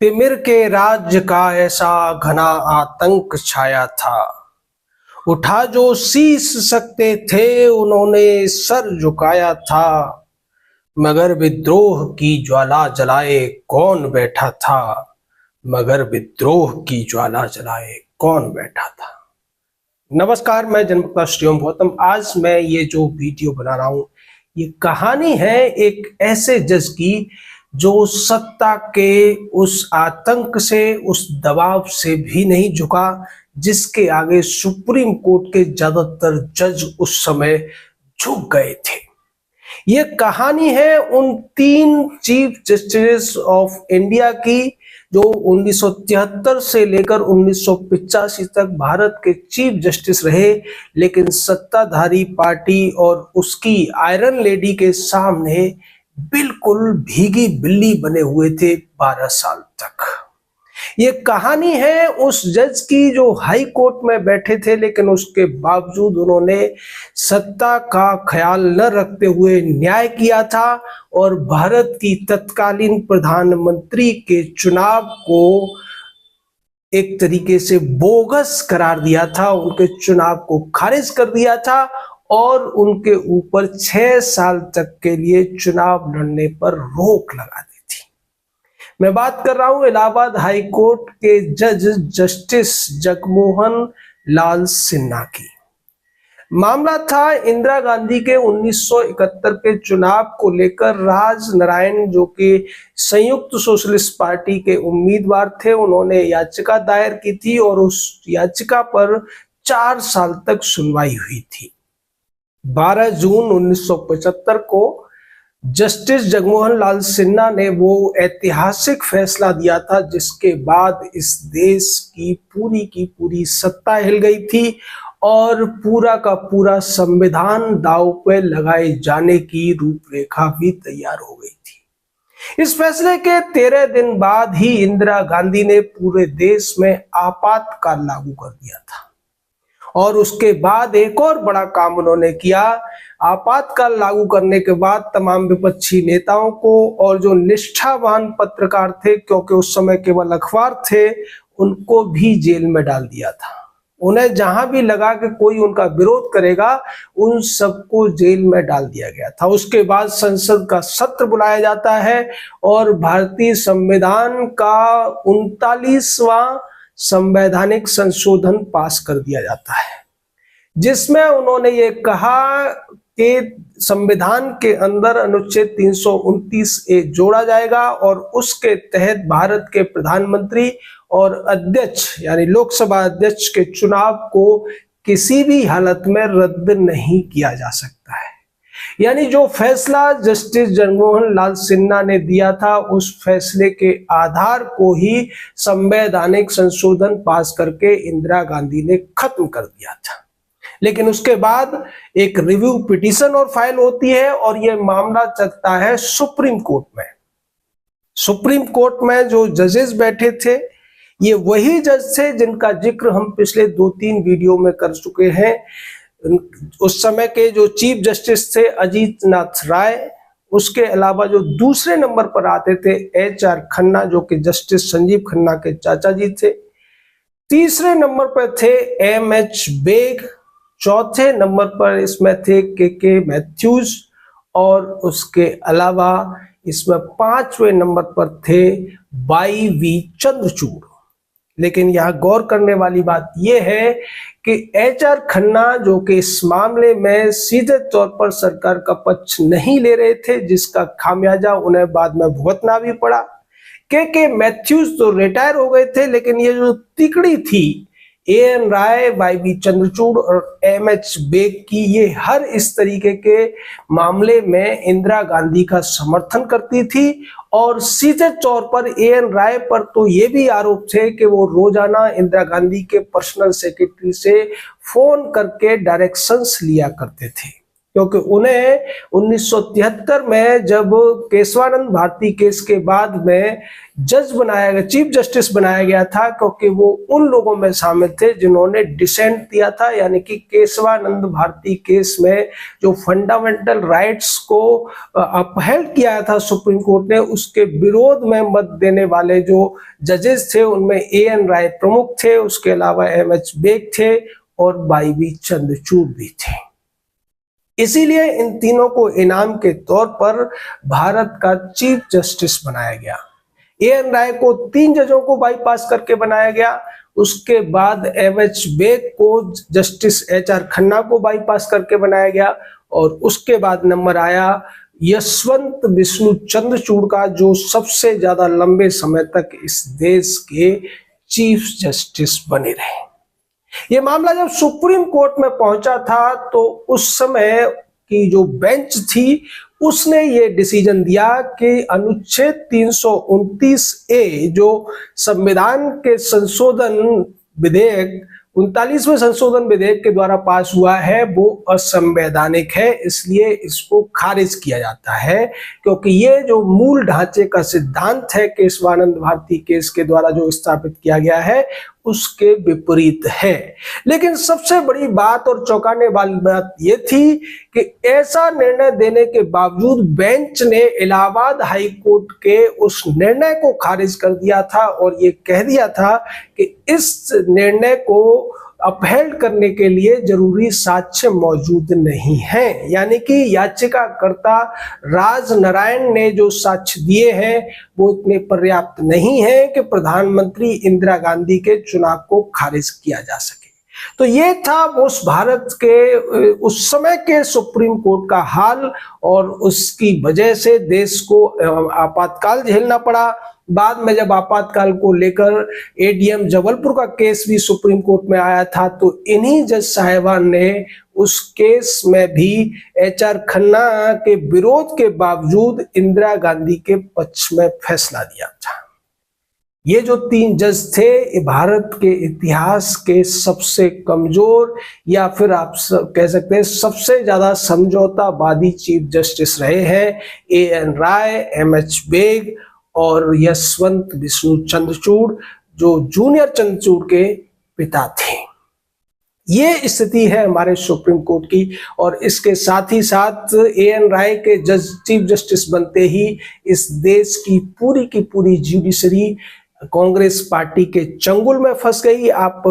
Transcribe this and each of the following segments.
तिमिर के राज्य का ऐसा घना आतंक छाया था। उठा जो शीश सकते थे उन्होंने सर झुकाया था, मगर विद्रोह की ज्वाला जलाए कौन बैठा था। मगर विद्रोह की ज्वाला जलाए कौन बैठा था। नमस्कार, मैं जनमुक्ता श्रीओम गौतम। आज मैं ये जो वीडियो बना रहा हूं, ये कहानी है एक ऐसे जज की जो सत्ता के उस आतंक से, उस दबाव से भी नहीं झुका जिसके आगे सुप्रीम कोर्ट के ज्यादातर जज उस समय झुक गए थे। ये कहानी है उन 3 चीफ जस्टिस ऑफ इंडिया की जो 1973 से लेकर 1985 तक भारत के चीफ जस्टिस रहे, लेकिन सत्ताधारी पार्टी और उसकी आयरन लेडी के सामने बिल्कुल भीगी बिल्ली बने हुए थे 12 साल तक। ये कहानी है उस जज की जो हाई कोर्ट में बैठे थे, लेकिन उसके बावजूद उन्होंने सत्ता का ख्याल न रखते हुए न्याय किया था और भारत की तत्कालीन प्रधानमंत्री के चुनाव को एक तरीके से बोगस करार दिया था, उनके चुनाव को खारिज कर दिया था और उनके ऊपर 6 साल तक के लिए चुनाव लड़ने पर रोक लगा दी थी। मैं बात कर रहा हूं इलाहाबाद हाई कोर्ट के जज जस्टिस जगमोहन लाल सिन्हा की। मामला था इंदिरा गांधी के 1971 के चुनाव को लेकर। राज नारायण जो कि संयुक्त सोशलिस्ट पार्टी के उम्मीदवार थे, उन्होंने याचिका दायर की थी और उस याचिका पर 4 साल तक सुनवाई हुई थी। 12 जून 1975 को जस्टिस जगमोहन लाल सिन्हा ने वो ऐतिहासिक फैसला दिया था जिसके बाद इस देश की पूरी सत्ता हिल गई थी और पूरा का पूरा संविधान दांव पे लगाए जाने की रूपरेखा भी तैयार हो गई थी। इस फैसले के 13 दिन बाद ही इंदिरा गांधी ने पूरे देश में आपातकाल लागू कर दिया था और उसके बाद एक और बड़ा काम उन्होंने किया। आपातकाल लागू करने के बाद तमाम विपक्षी नेताओं को और जो निष्ठावान पत्रकार थे, क्योंकि उस समय केवल अखबार थे, उनको भी जेल में डाल दिया था। उन्हें जहां भी लगा कि कोई उनका विरोध करेगा, उन सबको जेल में डाल दिया गया था। उसके बाद संसद का सत्र बुलाया जाता है और भारतीय संविधान का 39वां संवैधानिक संशोधन पास कर दिया जाता है, जिसमें उन्होंने ये कहा कि संविधान के अंदर अनुच्छेद 329A जोड़ा जाएगा और उसके तहत भारत के प्रधानमंत्री और अध्यक्ष यानी लोकसभा अध्यक्ष के चुनाव को किसी भी हालत में रद्द नहीं किया जा सकता है। यानी जो फैसला जस्टिस जगमोहन लाल सिन्हा ने दिया था, उस फैसले के आधार को ही संवैधानिक संशोधन पास करके इंदिरा गांधी ने खत्म कर दिया था। लेकिन उसके बाद एक रिव्यू पिटीशन और फाइल होती है और यह मामला चलता है सुप्रीम कोर्ट में। सुप्रीम कोर्ट में जो जजेस बैठे थे, ये वही जज थे जिनका जिक्र हम पिछले 2-3 वीडियो में कर चुके हैं। उस समय के जो चीफ जस्टिस थे अजीत नाथ राय, उसके अलावा जो दूसरे नंबर पर आते थे HR खन्ना जो कि जस्टिस संजीव खन्ना के चाचा जी थे। तीसरे नंबर पर थे MH बेग। चौथे नंबर पर इसमें थे KK मैथ्यूज और उसके अलावा इसमें 5वें नंबर पर थे YV चंद्रचूड़। लेकिन यह गौर करने वाली बात यह है कि HR खन्ना जो कि इस मामले में सीधे तौर पर सरकार का पक्ष नहीं ले रहे थे, जिसका खामियाजा उन्हें बाद में भुगतना भी पड़ा। KK मैथ्यूज तो रिटायर हो गए थे, लेकिन ये जो तिकड़ी थी AN राय, YV चंद्रचूड़ और MH बेग की, ये हर इस तरीके के मामले में इंदिरा गांधी का समर्थन करती थी और सीधे तौर पर AN राय पर तो ये भी आरोप थे कि वो रोजाना इंदिरा गांधी के पर्सनल सेक्रेटरी से फोन करके डायरेक्शंस लिया करते थे। क्योंकि उन्हें 1973 में जब केशवानंद भारती केस के बाद में जज बनाया गया, चीफ जस्टिस बनाया गया था, क्योंकि वो उन लोगों में शामिल थे जिन्होंने डिसेंट दिया था, यानी कि केशवानंद भारती केस में जो फंडामेंटल राइट्स को अपहेल्ड किया था सुप्रीम कोर्ट ने, उसके विरोध में मत देने वाले जो जजेस थे उनमें A.N. राय प्रमुख थे, उसके अलावा M.H. बेग थे और Y.B. चंद्रचूड़ भी थे। इसीलिए इन तीनों को इनाम के तौर पर भारत का चीफ जस्टिस बनाया गया। A.N. राय को 3 जजों को बाईपास करके बनाया गया, उसके बाद M.H. बेग को जस्टिस H.R. खन्ना को बाईपास करके बनाया गया, और उसके बाद नंबर आया यशवंत विष्णु चंद्रचूड़ का, जो सबसे ज्यादा लंबे समय तक इस देश के चीफ जस्टिस बने रहे। ये मामला जब सुप्रीम कोर्ट में पहुंचा था तो उस समय की जो बेंच थी उसने ये डिसीजन दिया कि अनुच्छेद 329A जो संविधान के संशोधन विधेयक 39वें संशोधन विधेयक के द्वारा पास हुआ है वो असंवैधानिक है, इसलिए इसको खारिज किया जाता है, क्योंकि ये जो मूल ढांचे का सिद्धांत है केशवानंद भारती केस के द्वारा जो स्थापित किया गया है उसके विपरीत है। लेकिन सबसे बड़ी बात और चौंकाने वाली बात यह थी कि ऐसा निर्णय देने के बावजूद बेंच ने इलाहाबाद हाई कोर्ट के उस निर्णय को खारिज कर दिया था और ये कह दिया था कि इस निर्णय को अपहेल्ड करने के लिए जरूरी साक्ष्य मौजूद नहीं है, यानी कि याचिकाकर्ता राज नारायण ने जो साक्ष्य दिए हैं वो इतने पर्याप्त नहीं है कि प्रधानमंत्री इंदिरा गांधी के चुनाव को खारिज किया जा सके। तो ये था उस भारत के उस समय के सुप्रीम कोर्ट का हाल, और उसकी वजह से देश को आपातकाल झेलना पड़ा। बाद में जब आपातकाल को लेकर ADM जबलपुर का केस भी सुप्रीम कोर्ट में आया था तो इन्हीं जज साहिबान ने उस केस में भी HR खन्ना के विरोध के बावजूद इंदिरा गांधी के पक्ष में फैसला दिया था। ये जो 3 जज थे भारत के इतिहास के सबसे कमजोर या फिर आप कह सकते हैं सबसे ज्यादा समझौतावादी चीफ जस्टिस रहे हैं, A.N. राय, M.H. बेग और यशवंत विष्णु चंद्रचूड़, जो जूनियर चंद्रचूड़ के पिता थे। ये स्थिति है हमारे सुप्रीम कोर्ट की, और इसके साथ ही साथ A.N. राय के चीफ जस्टिस बनते ही इस देश की पूरी जुडिशरी कांग्रेस पार्टी के चंगुल में फंस गई। आप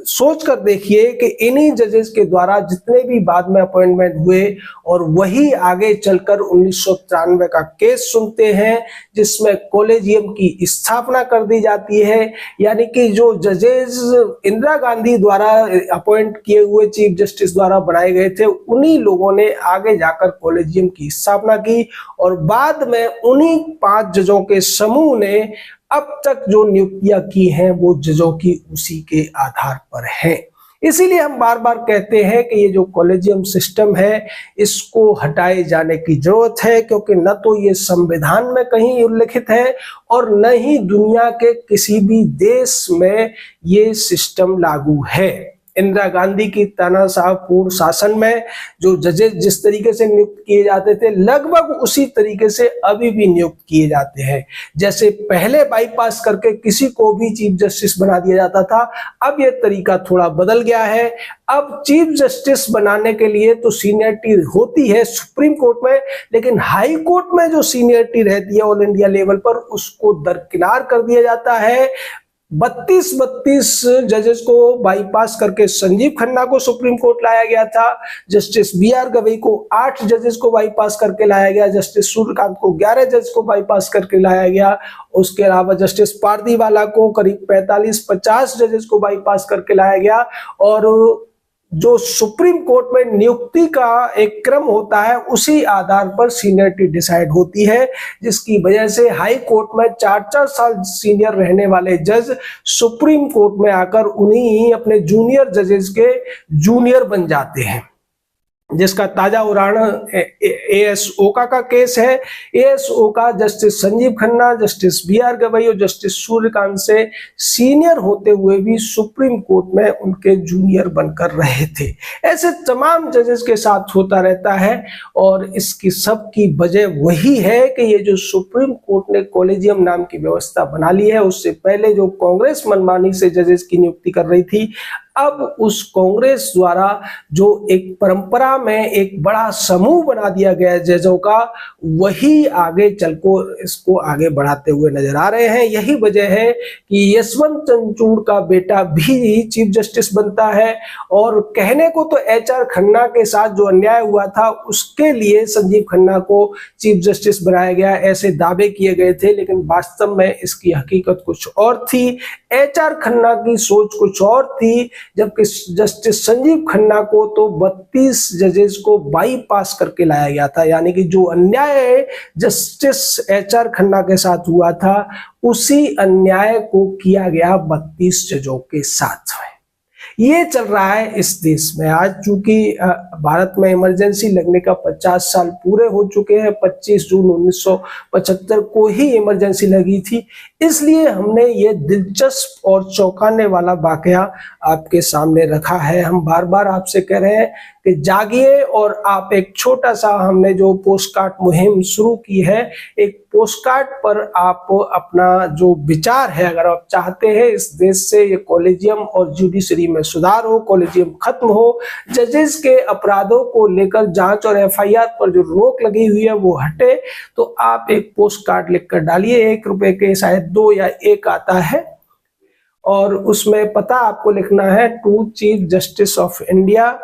सोच कर देखिए कि इन्हीं जजेस के द्वारा जितने भी बाद में अपॉइंटमेंट हुए और वही आगे चलकर 1993 का केस सुनते हैं जिसमें कॉलेजियम की स्थापना कर दी जाती है, यानी कि जो जजेस इंदिरा गांधी द्वारा अपॉइंट किए हुए चीफ जस्टिस द्वारा बनाए गए थे उन्हीं लोगों ने आगे जाकर कॉलेजियम की स्थापना की, और बाद में उन्हीं 5 जजों के समूह ने अब तक जो नियुक्तियां की हैं वो जजों की उसी के आधार पर हैं। इसीलिए हम बार बार कहते हैं कि ये जो कॉलेजियम सिस्टम है इसको हटाए जाने की जरूरत है, क्योंकि न तो ये संविधान में कहीं उल्लिखित है और न ही दुनिया के किसी भी देश में ये सिस्टम लागू है। इंदिरा गांधी की तानाशाहपूर्ण शासन में जो जजेस जिस तरीके से नियुक्त किए जाते थे लगभग उसी तरीके से अभी भी नियुक्त किए जाते हैं। जैसे पहले बाईपास करके किसी को भी चीफ जस्टिस बना दिया जाता था, अब यह तरीका थोड़ा बदल गया है। अब चीफ जस्टिस बनाने के लिए तो सीनियरिटी होती है सुप्रीम कोर्ट में, लेकिन हाई कोर्ट में जो सीनियरिटी रहती है ऑल इंडिया लेवल पर उसको दरकिनार कर दिया जाता है। 32 जजेस को बाईपास करके संजीव खन्ना को सुप्रीम कोर्ट लाया गया था, जस्टिस BR गवई को 8 जजेस को बाईपास करके लाया गया, जस्टिस सूर्यकांत को 11 जज को बाईपास करके लाया गया, उसके अलावा जस्टिस पारदीवाला को करीब 45-50 जजेस को बाईपास करके लाया गया। और जो सुप्रीम कोर्ट में नियुक्ति का एक क्रम होता है उसी आधार पर सीनियरिटी डिसाइड होती है, जिसकी वजह से हाई कोर्ट में 4-4 साल सीनियर रहने वाले जज सुप्रीम कोर्ट में आकर उन्हीं अपने जूनियर जजेस के जूनियर बन जाते हैं। जिसका ताजा उदाहरण एएस ओका का केस है। A S Oka justice Sanjiv Khanna, justice B R Gavai और जस्टिस सूर्यकांत से सीनियर होते हुए भी सुप्रीम कोर्ट में उनके जूनियर बनकर रहे थे। ऐसे तमाम जजेस के साथ होता रहता है और इसकी सब की वजह वही है कि ये जो सुप्रीम कोर्ट ने कॉलेजियम नाम की व्यवस्था बना ली है, उससे पहले जो कांग्रेस मनमानी से जजेस की नियुक्ति कर रही थी, अब उस कांग्रेस द्वारा जो एक परंपरा में एक बड़ा समूह बना दिया गया है जजों का, वही आगे चल को इसको आगे बढ़ाते हुए नजर आ रहे हैं। यही वजह है कि यशवंत चंद्रचूड़ का बेटा भी चीफ जस्टिस बनता है और कहने को तो एचआर खन्ना के साथ जो अन्याय हुआ था उसके लिए संजीव खन्ना को चीफ जस्टिस बनाया गया, ऐसे दावे किए गए थे, लेकिन वास्तव में इसकी हकीकत कुछ और थी। एचआर खन्ना की सोच कुछ और थी, जबकि जस्टिस संजीव खन्ना को तो 32 जजेस को बाईपास करके लाया गया था, यानी कि जो अन्याय जस्टिस एचआर खन्ना के साथ हुआ था उसी अन्याय को किया गया 32 जजों के साथ। ये चल रहा है इस देश में। आज चूंकि भारत में इमरजेंसी लगने का 50 साल पूरे हो चुके हैं, 25 जून 1975 को ही इमरजेंसी लगी थी, इसलिए हमने ये दिलचस्प और चौंकाने वाला वाकया आपके सामने रखा है। हम बार बार आपसे कह रहे हैं कि जागिए और आप एक छोटा सा, हमने जो पोस्टकार्ड मुहिम शुरू की है, एक पोस्टकार्ड पर आप अपना जो विचार है, अगर आप चाहते हैं इस देश से ये कॉलेजियम और जुडिशरी में सुधार हो, कॉलेजियम खत्म हो, जजेस के अपराधों को लेकर जांच और एफआईआर पर जो रोक लगी हुई है वो हटे, तो आप एक पोस्टकार्ड लिखकर डालिए। 1 रुपए के शायद 2 या 1 आता है और उसमें पता आपको लिखना है to chief justice of India,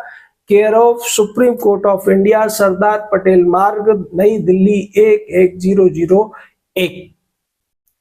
care of supreme court of India, Sardar Patel Marg, New Delhi 11001।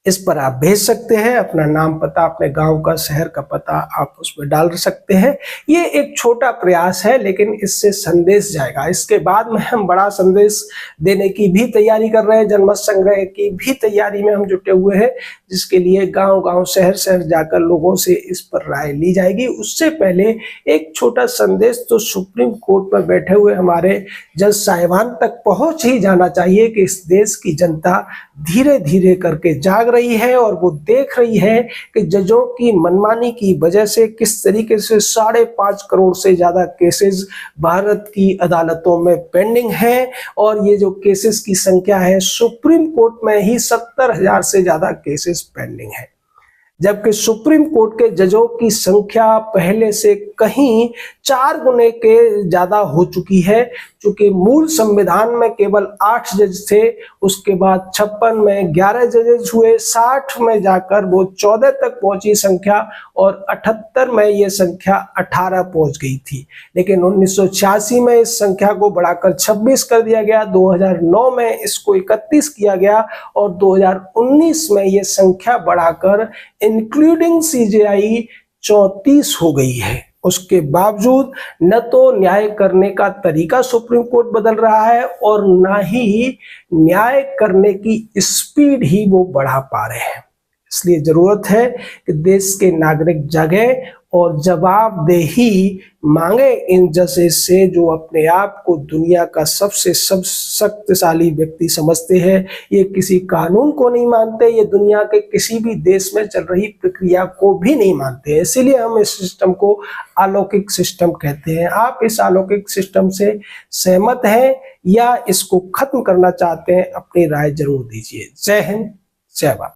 इस पर आप भेज सकते हैं अपना नाम, पता, अपने गांव का, शहर का पता आप उसमें डाल सकते हैं। ये एक छोटा प्रयास है, लेकिन इससे संदेश जाएगा। इसके बाद में हम बड़ा संदेश देने की भी तैयारी कर रहे हैं, जनमत संग्रह की भी तैयारी में हम जुटे हुए हैं, जिसके लिए गांव-गांव, शहर-शहर जाकर लोगों से इस पर राय ली जाएगी। उससे पहले एक छोटा संदेश तो सुप्रीम कोर्ट पर बैठे हुए हमारे जज साहिबान तक पहुंच ही जाना चाहिए कि इस देश की जनता धीरे धीरे करके जाग रही है और वो देख रही है कि जजों की मनमानी की वजह से किस तरीके से 5.5 करोड़ से ज्यादा केसेस भारत की अदालतों में पेंडिंग है, और ये जो केसेस की संख्या है, सुप्रीम कोर्ट में ही 70,000 से ज्यादा केसेस पेंडिंग है, जबकि सुप्रीम कोर्ट के जजों की संख्या पहले से कहीं 4 गुने के ज्यादा हो चुकी है। चूंकि मूल संविधान में केवल 8 जज थे, उसके बाद 56 में 11 जजेस हुए, 60 में जाकर वो 14 तक पहुंची संख्या, और 78 में ये संख्या 18 पहुंच गई थी। लेकिन 1986 में इस संख्या को बढ़ाकर 26 कर दिया गया, 2009 में इसको 31 किया गया और 2019 में ये संख्या बढ़ाकर इंक्लूडिंग सीजेआई 34 हो गई है। उसके बावजूद न तो न्याय करने का तरीका सुप्रीम कोर्ट बदल रहा है और ना ही न्याय करने की स्पीड ही वो बढ़ा पा रहे हैं। इसलिए जरूरत है कि देश के नागरिक जागे और जवाबदेही मांगे इन जजेस से, जो अपने आप को दुनिया का सबसे शक्तिशाली व्यक्ति समझते हैं। ये किसी कानून को नहीं मानते, ये दुनिया के किसी भी देश में चल रही प्रक्रिया को भी नहीं मानते। इसीलिए हम इस सिस्टम को अलौकिक सिस्टम कहते हैं। आप इस अलौकिक सिस्टम से सहमत हैं या इसको खत्म करना चाहते हैं? अपनी राय जरूर दीजिए। जय हिंद, जय भारत।